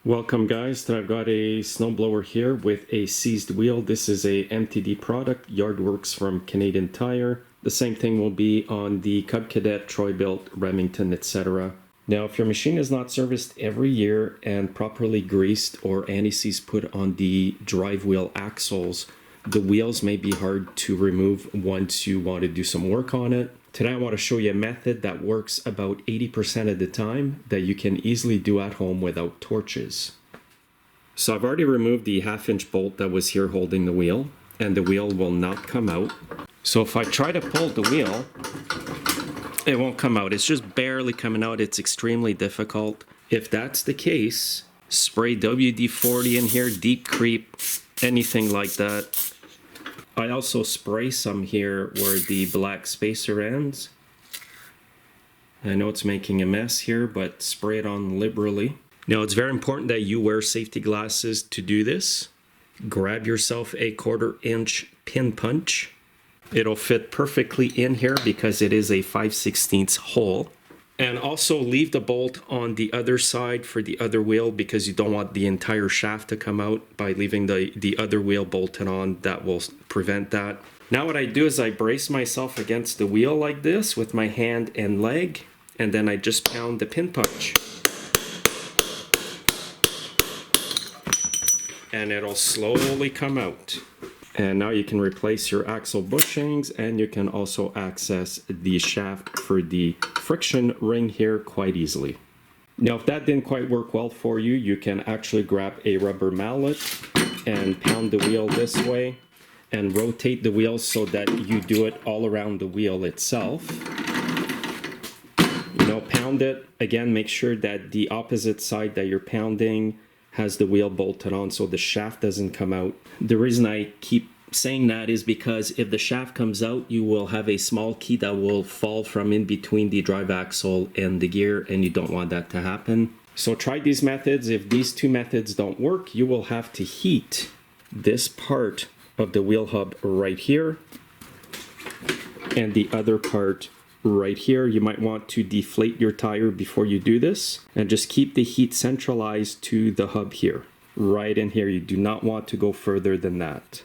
Welcome guys, I've got a snowblower here with a seized wheel. This is a MTD product, Yardworks from Canadian Tire. The same thing will be on the Cub Cadet, Troy-Bilt, Remington, etc. Now if your machine is not serviced every year and properly greased or anti-seize put on the drive wheel axles, the wheels may be hard to remove once you want to do some work on it. Today I want to show you a method that works about 80% of the time that you can easily do at home without torches. So I've already removed the 1/2-inch bolt that was here holding the wheel, and the wheel will not come out. So if I try to pull the wheel, it won't come out. It's just barely coming out. It's extremely difficult. If that's the case, spray WD-40 in here, deep creep, anything like that. I also spray some here where the black spacer ends. I know it's making a mess here, but spray it on liberally. Now it's very important that you wear safety glasses to do this. Grab yourself a 1/4-inch pin punch. It'll fit perfectly in here because it is a 5/16 hole. And also leave the bolt on the other side for the other wheel because you don't want the entire shaft to come out. By leaving the other wheel bolted on, that will prevent that. Now what I do is I brace myself against the wheel like this with my hand and leg, and then I just pound the pin punch. And it'll slowly come out. And now you can replace your axle bushings, and you can also access the shaft for the friction ring here quite easily. Now if that didn't quite work well for you, you can actually grab a rubber mallet and pound the wheel this way and rotate the wheel so that you do it all around the wheel itself. Pound it. Again, make sure that the opposite side that you're pounding has the wheel bolted on so the shaft doesn't come out. The reason I keep saying that is because if the shaft comes out, you will have a small key that will fall from in between the drive axle and the gear, and you don't want that to happen. So try these methods. If these two methods don't work, you will have to heat this part of the wheel hub right here and the other part right here. You might want to deflate your tire before you do this, and just keep the heat centralized to the hub here, right in here. You do not want to go further than that,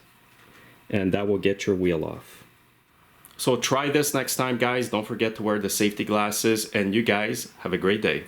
and that will get your wheel off. So try this next time, guys. Don't forget to wear the safety glasses, and you guys have a great day.